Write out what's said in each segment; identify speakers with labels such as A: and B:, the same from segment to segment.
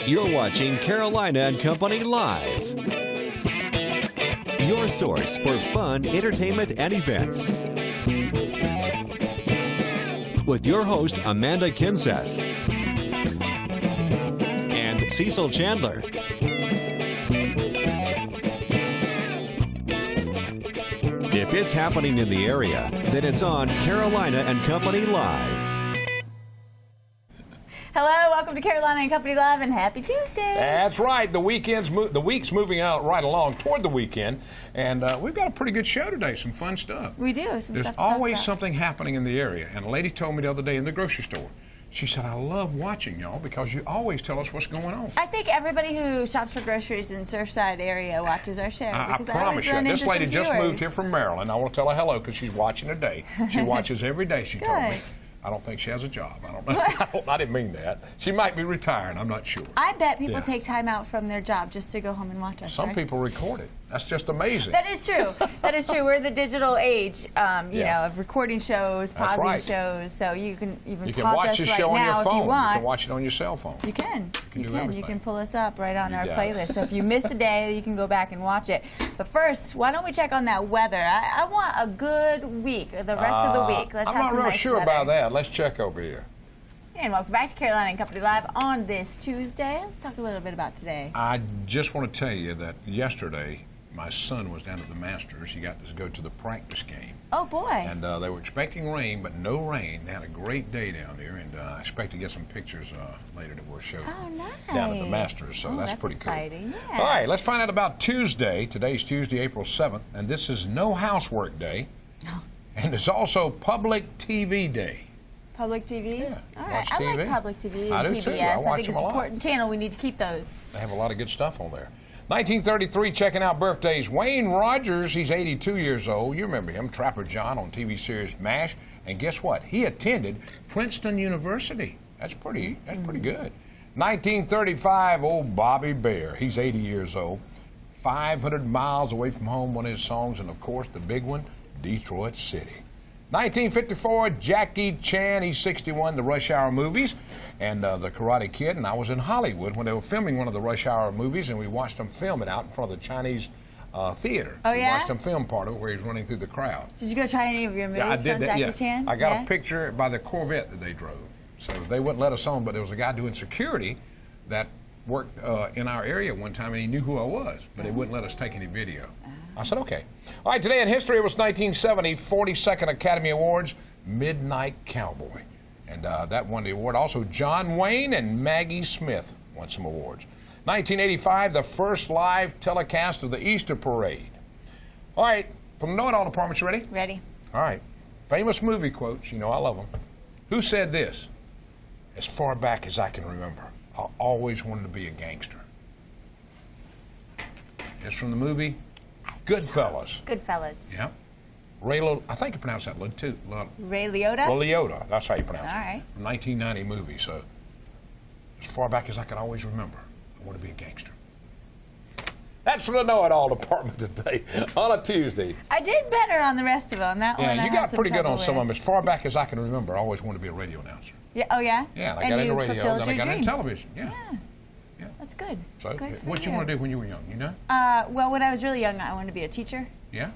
A: You're watching Carolina and Company Live. Your source for fun, entertainment, and events. With your host, Amanda Kinseth. And Cecil Chandler. If it's happening in the area, then it's on Carolina and Company Live.
B: Hello, welcome to Carolina and Company Live, and happy Tuesday.
C: That's right. The week's moving out right along toward the weekend, and we've got a pretty good show today. Some fun stuff.
B: We do.
C: There's always something happening in the area, and a lady told me the other day in the grocery store. She said, "I love watching y'all because you always tell us what's going on."
B: I think everybody who shops for groceries in Surfside area watches our show.
C: I promise you. This lady just moved here from Maryland. I want to tell her hello because she's watching today. She watches every day, she told me. I don't think she has a job. I don't know. I didn't mean that. She might be retired. I'm not sure.
B: I bet people take time out from their job just to go home and watch us.
C: Some people record it. That's just amazing.
B: That is true. That is true. We're in the digital age, you know, of recording shows, pausing shows. So you can even pause us right now if you want.
C: You can watch it on your cell phone.
B: You can. You can pull us up right on our
C: got
B: playlist. So if you missed a day, you can go back and watch it. But first, why don't we check on that weather? I want a good week, the rest of the week. Let's
C: I'm
B: have
C: not
B: some
C: real
B: nice
C: sure
B: weather.
C: about that. Let's check over here.
B: And welcome back to Carolina and Company Live on this Tuesday. Let's talk a little bit about today.
C: I just want to tell you that yesterday, my son was down at the Masters. He got to go to the practice game.
B: Oh, boy.
C: And they were expecting rain, but no rain. They had a great day down there, and I expect to get some pictures later that we'll show down at the Masters, so that's pretty
B: exciting.
C: cool.
B: Yeah.
C: All right, let's find out about Tuesday. Today's Tuesday, April 7th, and this is No Housework Day, and it's also Public TV Day.
B: Public TV?
C: Yeah.
B: All right. I like Public TV
C: I
B: and
C: do
B: PBS.
C: too. I watch
B: think
C: them
B: it's
C: a
B: an
C: lot.
B: important channel. We need to keep those.
C: They have a lot of good stuff on there. 1933, checking out birthdays. Wayne Rogers, he's 82 years old. You remember him, Trapper John on TV series MASH. And guess what? He attended Princeton University. That's pretty good. 1935, old Bobby Bear. He's 80 years old. 500 miles away from home, one of his songs. And, of course, the big one, Detroit City. 1954, Jackie Chan, he's 61, the Rush Hour movies, and the Karate Kid. And I was in Hollywood when they were filming one of the Rush Hour movies, and we watched them film it out in front of the Chinese theater.
B: Oh, yeah?
C: We watched them film part of it where he's running through the crowd.
B: Did you go try any of your moves
C: I did
B: on
C: that,
B: Jackie Chan?
C: I got a picture by the Corvette that they drove. So they wouldn't let us on, but there was a guy doing security that worked in our area one time, and he knew who I was, but they wouldn't let us take any video. I said, okay. All right, today in history, it was 1970, 42nd Academy Awards, Midnight Cowboy. And that won the award. Also, John Wayne and Maggie Smith won some awards. 1985, the first live telecast of the Easter Parade. All right, from the Know It All department, you ready?
B: Ready.
C: All right. Famous movie quotes, you know I love them. Who said this? As far back as I can remember, I always wanted to be a gangster. It's from the movie Goodfellas.
B: Goodfellas.
C: Yeah. I think you pronounce that
B: Ray Liotta?
C: Liotta. That's how you pronounce it.
B: All right.
C: 1990 movie. So, as far back as I can always remember, I want to be a gangster. That's from the Know It All department today on a Tuesday.
B: I did better on the rest of them. That one I
C: you
B: had
C: got
B: some
C: pretty good
B: trouble
C: on some
B: with.
C: of them. As far back as I can remember, I always wanted to be a radio announcer.
B: Yeah. Oh, yeah?
C: Yeah, and I got into radio,
B: fulfilled
C: then I
B: your
C: got into
B: dream.
C: television. Yeah.
B: That's good.
C: So,
B: good for
C: what you want to do when you were young, you know?
B: Well, when I was really young, I wanted to be a teacher.
C: Yeah?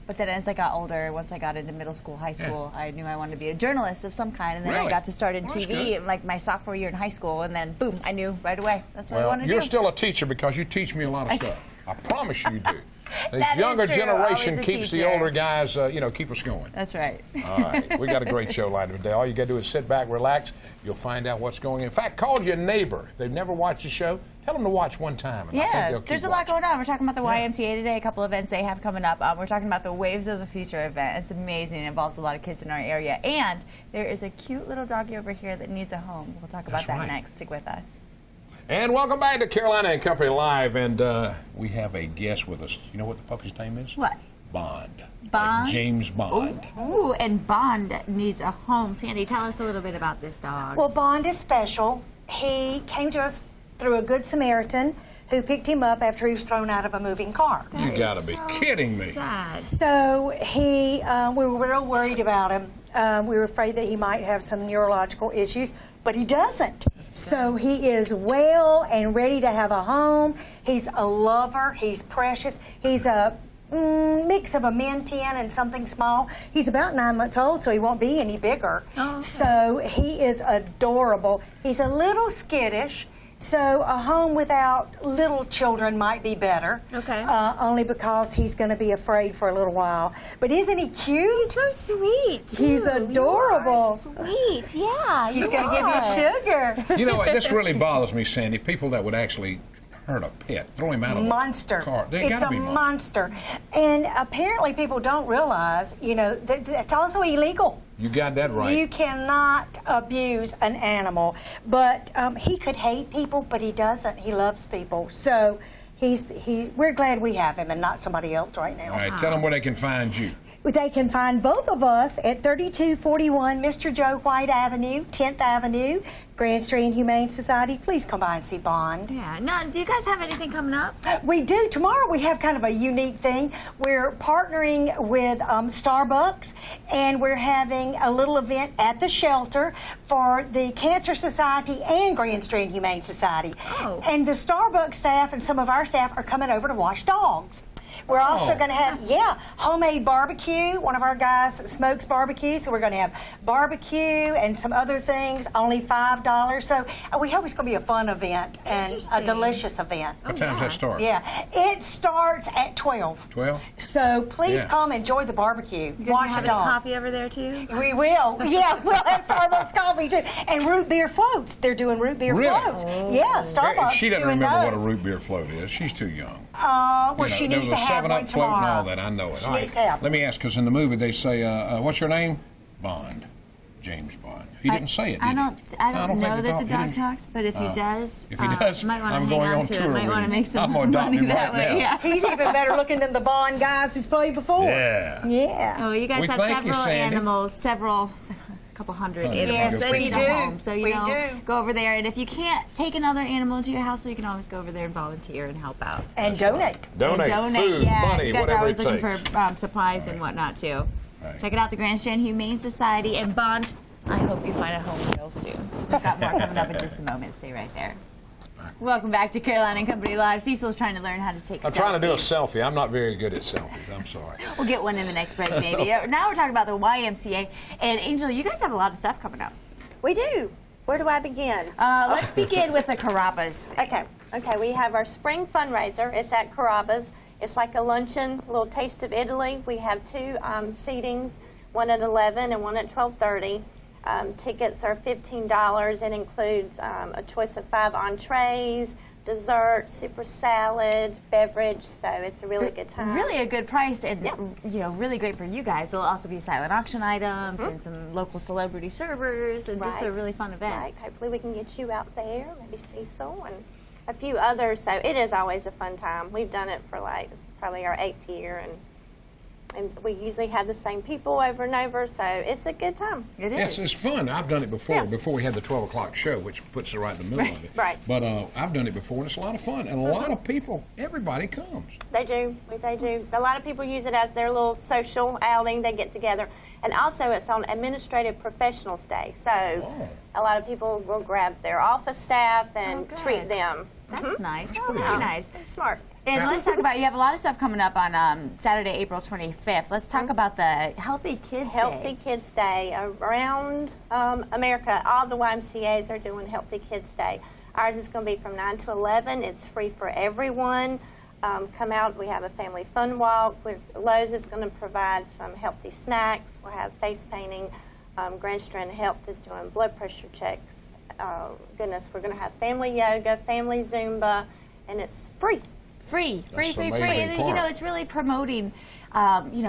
B: But then as I got older, once I got into middle school, high school, I knew I wanted to be a journalist of some kind. And then I got to start in TV in like my sophomore year in high school. And then, boom, I knew right away. That's what I wanted to do.
C: You're still a teacher because you teach me a lot of stuff. I promise you do. This
B: That is
C: younger
B: true.
C: generation
B: Always a
C: keeps the
B: teacher.
C: older guys, keep us going.
B: That's right.
C: All right. We got a great show lined up today. All you got to do is sit back, relax. You'll find out what's going on. In fact, call your neighbor. If they've never watched the show, tell them to watch one time. And I think they'll keep
B: there's a lot
C: watching.
B: going on. We're talking about the YMCA today, a couple events they have coming up. We're talking about the Waves of the Future event. It's amazing. It involves a lot of kids in our area. And there is a cute little doggy over here that needs a home. We'll talk about that next. Stick with us.
C: And welcome back to Carolina and Company Live. And we have a guest with us. You know what the puppy's name is?
B: What?
C: Bond.
B: Bond?
C: Like James Bond.
B: Ooh, and Bond needs a home. Sandy, tell us a little bit about this dog.
D: Well, Bond is special. He came to us through a Good Samaritan who picked him up after he was thrown out of a moving car.
C: You gotta be kidding me.
B: Sad.
D: So we were real worried about him. We were afraid that he might have some neurological issues, but he doesn't. So he is well and ready to have a home. He's a lover. He's precious. He's a mix of a min pin and something small. He's about 9 months old, so he won't be any bigger.
B: Oh, okay.
D: So he is adorable. He's a little skittish. So a home without little children might be better.
B: Okay.
D: Only because he's going to be afraid for a little while. But isn't he cute?
B: He's so sweet. Too.
D: He's adorable.
B: You are sweet. Yeah.
D: He's going to give you sugar.
C: You know what? This really bothers me, Sandy. People that would actually hurt a pet, throw him out of
D: Monster.
C: a car. They
D: It's
C: gotta
D: a
C: be
D: monster. And apparently people don't realize, you know, that it's also illegal.
C: You got that right.
D: You cannot abuse an animal. But he could hate people, but he doesn't. He loves people. So we're glad we have him and not somebody else right now.
C: All right, tell them where they can find you.
D: They can find both of us at 3241 Mr. Joe White Avenue, 10th Avenue, Grand Street Humane Society. Please come by and see Bond.
B: Yeah. Now, do you guys have anything coming up?
D: We do. Tomorrow we have kind of a unique thing. We're partnering with Starbucks, and we're having a little event at the shelter for the Cancer Society and Grand Street Humane Society.
B: Oh.
D: And the Starbucks staff and some of our staff are coming over to wash dogs. We're also going to have, homemade barbecue. One of our guys smokes barbecue, so we're going to have barbecue and some other things, only $5. So we hope it's going to be a fun event and a delicious event.
C: What time does that start?
D: Yeah, it starts at 12.
C: 12?
D: So please come enjoy the barbecue.
B: You guys
D: Wash
B: have
D: the dog.
B: coffee over there too?
D: We will. Yeah, we'll have Starbucks coffee too. And root beer floats. They're doing root beer
C: Really?
D: floats. Yeah, Starbucks
C: She doesn't
D: doing
C: remember
D: those.
C: what a root beer float is. She's too young.
D: Well, she needs to have
C: 7
D: one
C: Up float and
D: tomorrow.
C: all that. I know it.
D: She
C: All
D: needs to have
C: Let me ask, because in the movie they say, what's your name? Bond. James Bond. He didn't say it, did
B: I
C: he?
B: don't know
C: think
B: that the
C: he
B: dog
C: did.
B: talks, but if he does,
C: If he does,
B: might want
C: I'm
B: to hang
C: going
B: on
C: on
B: to
C: tour
B: it. Might
C: with
B: want to
C: him.
B: make some
C: I'm gonna adopt
B: money
C: him
B: that
C: right
B: way.
C: now.
B: Yeah.
D: He's even better looking than the Bond guys who've played before.
C: Yeah.
D: Yeah.
B: Oh, you guys
C: We
B: have
C: thank you,
B: several
C: Sandy.
B: animals, a couple hundred animals
D: Yes,
B: that
D: we
B: need
D: do.
B: a home. So
D: We do.
B: go over there, and if you can't take another animal into your house, well, you can always go over there and volunteer and help out.
D: And donate.
C: Donate, food,
B: yeah.
C: money,
B: You guys are
C: whatever
B: always
C: it
B: looking
C: takes.
B: for supplies and whatnot too.
C: Right.
B: Check it out, the Grand Strand Humane Society and Bond. I hope you find a home real soon. We've got more coming up in just a moment. Stay right there. Welcome back to Caroline and Company Live. Cecil's trying to learn how to take selfies.
C: I'm trying to do a selfie. I'm not very good at selfies. I'm sorry.
B: We'll get one in the next break, maybe. Now we're talking about the YMCA. And Angel, you guys have a lot of stuff coming up.
E: We do. Where do I begin?
B: Let's begin with the Carrabba's.
E: Okay, we have our spring fundraiser. It's at Carrabba's. It's like a luncheon, a little taste of Italy. We have two seatings, one at 11 and one at 12:30. Tickets are $15. It includes a choice of 5 entrees, dessert, super salad, beverage. So it's a really good time.
B: Really a good price, and
E: Yeah.
B: really great for you guys. There'll also be silent auction items and some local celebrity servers, and just a really fun event.
E: Right. Hopefully we can get you out there, maybe Cecil and a few others. So it is always a fun time. We've done it for this is probably our 8th year, and we usually have the same people over and over, so it's a good time.
B: It is.
C: Yes, it's fun. I've done it before,
E: Yeah.
C: before we had the 12 o'clock show, which puts it right in the middle of it.
E: Right.
C: But I've done it before, and it's a lot of fun. And a lot of people, everybody comes.
E: They do. They do. A lot of people use it as their little social outing. They get together. And also it's on Administrative Professionals Day. So a lot of people will grab their office staff and
B: good.
E: treat them.
B: That's nice. Oh,
C: pretty
B: very
C: good.
B: nice.
E: Smart.
B: And let's talk about, you have a lot of stuff coming up on Saturday, April 25th. Let's talk about the Healthy Kids
E: Healthy
B: Day.
E: Kids Day. Around America, all the YMCAs are doing Healthy Kids Day. Ours is going to be from 9 to 11. It's free for everyone. Come out. We have a family fun walk. Lowe's is going to provide some healthy snacks. We'll have face painting. Grand Strand Health is doing blood pressure checks. Goodness, we're going to have family yoga, family Zumba, and it's free.
B: Free.
C: That's the amazing
B: And,
C: part.
B: it's really promoting,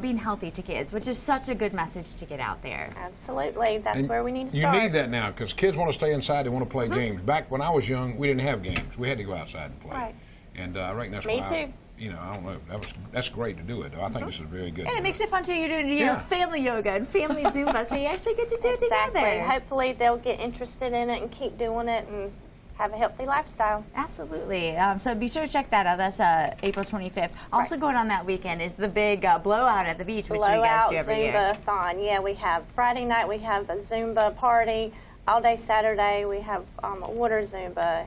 B: being healthy to kids, which is such a good message to get out there.
E: Absolutely. That's
C: And
E: where we need to
C: you
E: start.
C: need that now, because kids want to stay inside. They want to play games. Back when I was young, we didn't have games. We had to go outside and play.
E: Right.
C: And I reckon that's
E: Me
C: why.
E: too.
C: I don't know. That's great to do it, though. I think this is very good.
B: And it makes it fun, too. You're doing,
C: Yeah.
B: family yoga and family Zumba, so you actually get to do it
E: Exactly.
B: together.
E: Hopefully they'll get interested in it and keep doing it and have a healthy lifestyle.
B: Absolutely. So be sure to check that out. That's April 25th. Also going on that weekend is the big blowout at the beach, which you guys
E: Blowout
B: do every
E: Zumba
B: year.
E: thon. Yeah, we have Friday night. We have a Zumba party. all day Saturday. We have water Zumba.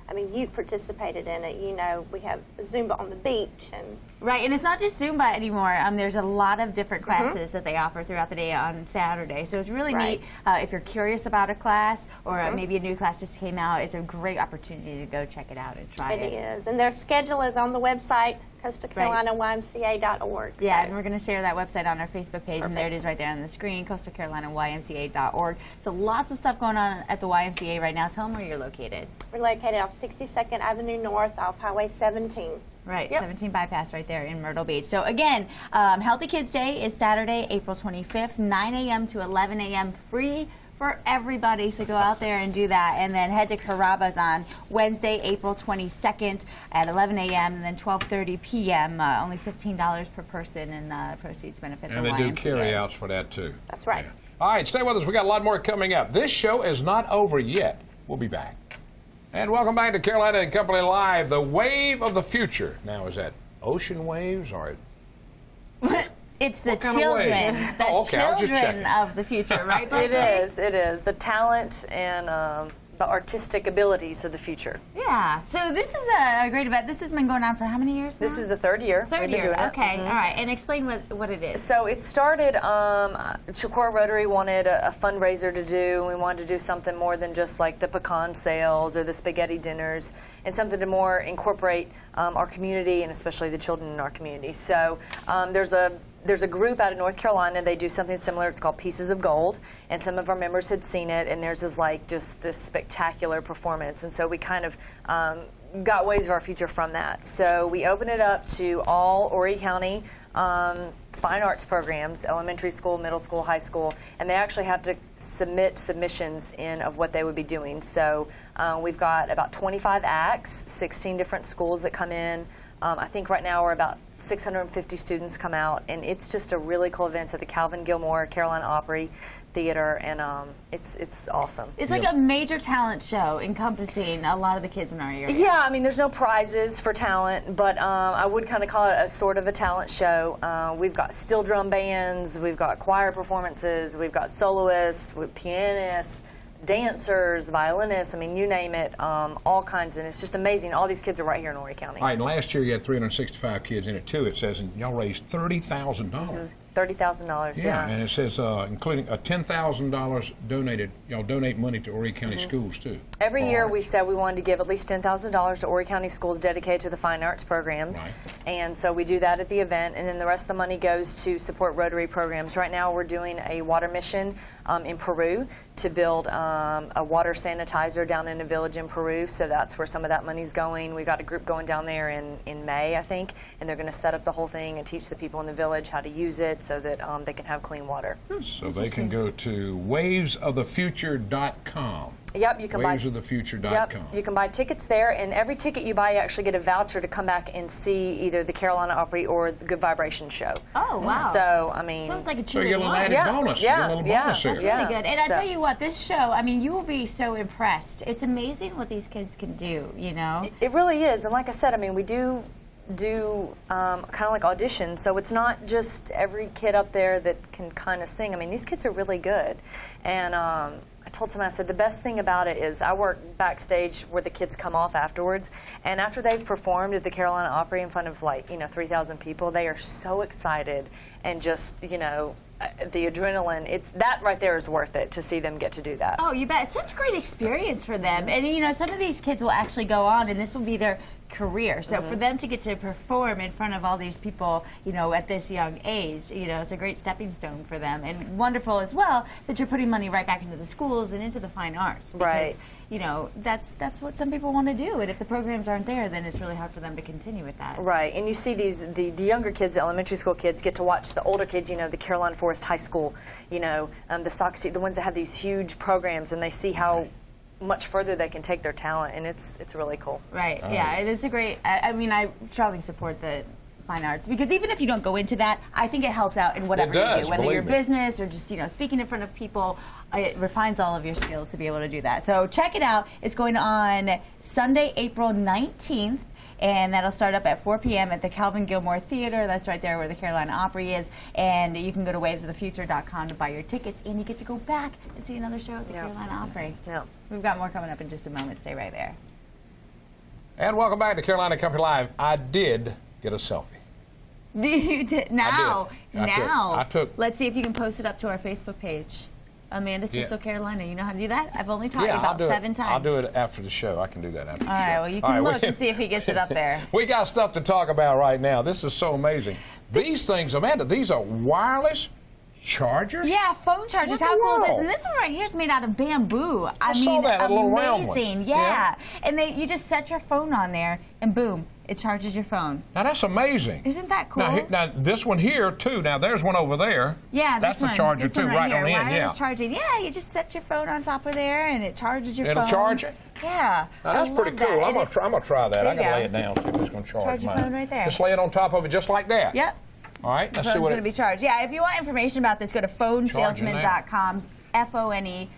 E: I mean, you participated in it. You know, we have Zumba on the beach.
B: Right, and it's not just Zumba anymore. There's a lot of different classes that they offer throughout the day on Saturday. So it's really neat. If you're curious about a class or maybe a new class just came out, it's a great opportunity to go check it out and try it.
E: It is. And their schedule is on the website, coastalcarolinaymca.org.
B: Yeah, and we're going to share that website on our Facebook page, and there it is right there on the screen, coastalcarolinaymca.org. So lots of stuff going on at the YMCA right now. Tell them where you're located.
E: We're located off 62nd Avenue North off Highway 17.
B: Right, 17 bypass right there in Myrtle Beach. So again, Healthy Kids Day is Saturday, April 25th, 9 a.m. to 11 a.m. free for everybody, so go out there and do that. And then head to Carrabba's on Wednesday, April 22nd at 11 a.m. and then 12:30 p.m. Only $15 per person, and proceeds benefit the YMCA.
C: And they do carry-outs for that, too.
E: That's right.
C: Yeah. All right, stay with us. We got a lot more coming up. This show is not over yet. We'll be back. And welcome back to Carolina and Company Live, the wave of the future. Now, is that ocean waves or...
B: It's the
C: What kind of
B: children,
C: wave?
B: the
C: Oh, okay, I was just
B: children
C: checking.
B: of the future, right?
F: It is. The talent and the artistic abilities of the future.
B: Yeah. So this is a great event. This has been going on for how many years now?
F: This is the third year.
B: Third
F: we've been
B: year.
F: doing it.
B: Okay. All right. And explain what it is.
F: So it started, Chicora Rotary wanted a fundraiser to do. We wanted to do something more than just like the pecan sales or the spaghetti dinners, and something to more incorporate our community and especially the children in our community. So there's a group out of North Carolina. They do something similar. It's called Pieces of Gold, and some of our members had seen it, and theirs is like just this spectacular performance. And so we kind of got Waves of Our Future from that. So we opened it up to all Horry County fine arts programs, elementary school, middle school, high school, and they actually have to submit submissions in of what they would be doing. So we've got about 25 acts, 16 different schools that come in. I think right now we're about 650 students come out, and it's just a really cool event at the Calvin Gilmore Carolina Opry Theater, and it's awesome.
B: It's like a major talent show encompassing a lot of the kids in our area.
F: Yeah, I mean, there's no prizes for talent, but I would kind of call it a sort of a talent show. We've got steel drum bands, we've got choir performances, we've got soloists, with pianists, dancers, violinists, I mean, you name it, all kinds, and it's just amazing. All these kids are right here in Horry County.
C: All right, and last year you had 365 kids in it, too, it says, and y'all raised $30,000.
F: $30,000, yeah.
C: And it says, including a $10,000 donated, y'all donate money to Horry County schools, too.
F: Every year we said we wanted to give at least $10,000 to Horry County schools dedicated to the fine arts programs.
C: Right.
F: And so we do that at the event, and then the rest of the money goes to support Rotary programs. Right now we're doing a water mission in Peru to build a water sanitizer down in a village in Peru, so that's where some of that money's going. We've got a group going down there in May, I think, and they're going to set up the whole thing and teach the people in the village how to use it so that they can have clean water.
C: So they can go to wavesofthefuture.com.
F: Yep, you can buy.
C: Wavesofthefuture.com.
F: Yep, you can buy tickets there, and every ticket you buy, you actually get a voucher to come back and see either the Carolina Opry or the Good Vibration show.
B: Oh, wow.
F: So, I mean,
B: Sounds like a
C: So you
B: two
C: get a
B: in
C: little
B: one.
C: added bonus. You get a little bonus here.
B: That's really good. And I
F: So-
B: tell you what, this show, I mean, you will be so impressed. It's amazing what these kids can do, you know?
F: It really is, and like I said, I mean, we do kind of like auditions, so it's not just every kid up there that can kind of sing. I mean, these kids are really good, and I told someone, I said, the best thing about it is I work backstage where the kids come off afterwards, and after they've performed at the Carolina Opry in front of 3,000 people, they are so excited, and just, the adrenaline, that right there is worth it to see them get to do that.
B: Oh, you bet. It's such a great experience for them. And, some of these kids will actually go on, and this will be their career. So for them to get to perform in front of all these people, at this young age, it's a great stepping stone for them. And wonderful as well that you're putting money right back into the schools and into the fine arts. Because, that's what some people want to do. And if the programs aren't there, then it's really hard for them to continue with that.
F: Right, and you see the younger kids, the elementary school kids, get to watch the older kids, the Carolina Forest High School, the soccer, the ones that have these huge programs, and they see how much further they can take their talent, and it's really cool.
B: Right, yeah, it is a great, I strongly support the fine arts, because even if you don't go into that, I think it helps out in whatever you do, whether you're business or just speaking in front of people. It refines all of your skills to be able to do that. So check it out. It's going on Sunday, April 19th. and that'll start up at 4 p.m. at the Calvin Gilmore Theater. That's right there where the Carolina Opry is. And you can go to wavesofthefuture.com to buy your tickets, and you get to go back and see another show at the Carolina Opry.
F: Yep.
B: We've got more coming up in just a moment. Stay right there.
C: And welcome back to Carolina Company Live. I did get a selfie.
B: You did. Now,
C: I took.
B: Let's see if you can post it up to our Facebook page. Amanda Cecil, Carolina. You know how to do that? I've only taught you about 7 times.
C: I'll do it after the show. I can do that after the show.
B: All right, well, you can look and see if he gets it up there.
C: We got stuff to talk about right now. This is so amazing. These things, Amanda, these are wireless chargers?
B: Yeah, phone chargers. How cool is this? And this one right here is made out of bamboo. I mean,
C: saw that, a little round one.
B: amazing. Yeah. And you just set your phone on there, and boom, it charges your phone.
C: Now, that's amazing.
B: Isn't that cool?
C: Now this one here, too. Now, there's one over there.
B: Yeah,
C: that's the charger, too, right on the end.
B: Wireless charging. Yeah, you just set your phone on top of there, and it charges your phone.
C: It'll charge it?
B: Yeah.
C: Now, that's pretty cool. I'm gonna try that. I gotta lay it down, see if it's gonna
B: charge your phone right there.
C: Just lay it on top of it, just like that.
B: Yep.
C: All right, let's see
B: Phone's
C: what
B: going to be charged. Yeah, if you want information about this, go to phonesalesman.com, F-O-N-E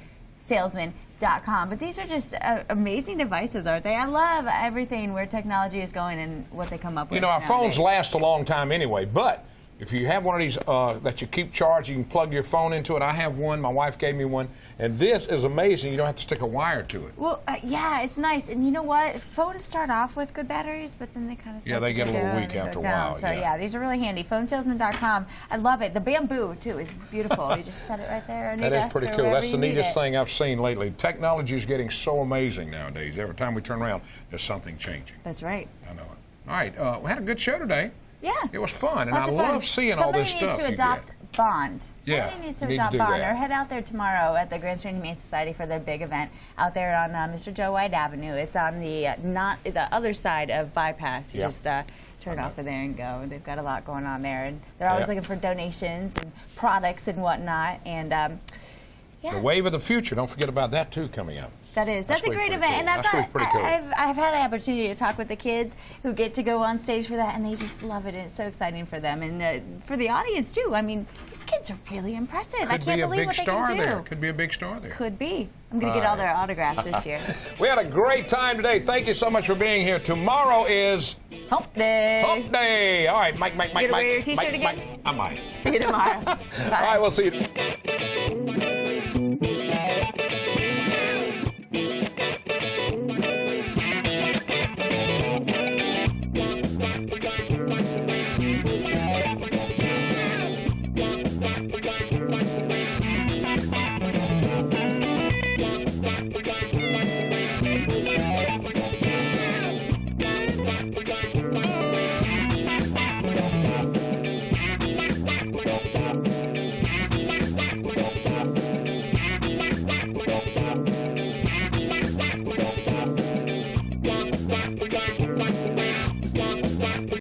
B: salesman.com. But these are just amazing devices, aren't they? I love everything where technology is going and what they come up with.
C: You know, our
B: nowadays.
C: phones last a long time anyway, but if you have one of these that you keep charged, you can plug your phone into it. I have one. My wife gave me one. And this is amazing. You don't have to stick a wire to it.
B: Well, yeah, it's nice. And you know what? Phones start off with good batteries, but then they kind of start
C: they
B: to
C: get
B: go
C: a little
B: down
C: weak
B: and
C: after
B: go
C: a
B: down.
C: while.
B: So, yeah, these are really handy. Phonesalesman.com. I love it. The bamboo, too, is beautiful. You just set it right there on your desk.
C: That is pretty cool. That's the neatest thing I've seen lately. Technology is getting so amazing nowadays. Every time we turn around, there's something changing.
B: That's right.
C: I know it. All right, we had a good show today.
B: Yeah.
C: It was fun, and
B: Lots
C: I
B: of fun.
C: love seeing all this stuff
B: Somebody needs to adopt Bond. Somebody needs to adopt Bond. Or head out there tomorrow at the Grand Street Humane Society for their big event out there on Mr. Joe White Avenue. It's on the the other side of Bypass. You just turn off of there and go. They've got a lot going on there, and they're always looking for donations and products and whatnot. And
C: the Wave of the Future. Don't forget about that too coming up.
B: That's a great event,
C: cool.
B: and I've had the opportunity to talk with the kids who get to go on stage for that, and they just love it, and it's so exciting for them, and for the audience too. I mean, these kids are really impressive. I can't believe what they can do.
C: Could be a big star there.
B: Could be. I'm going to get all their autographs this year.
C: We had a great time today. Thank you so much for being here. Tomorrow is
B: Hump Day.
C: Hump Day. All right, Mike.
B: You gonna wear your T-shirt again?
C: I might.
B: See you tomorrow.
C: All right, we'll see you.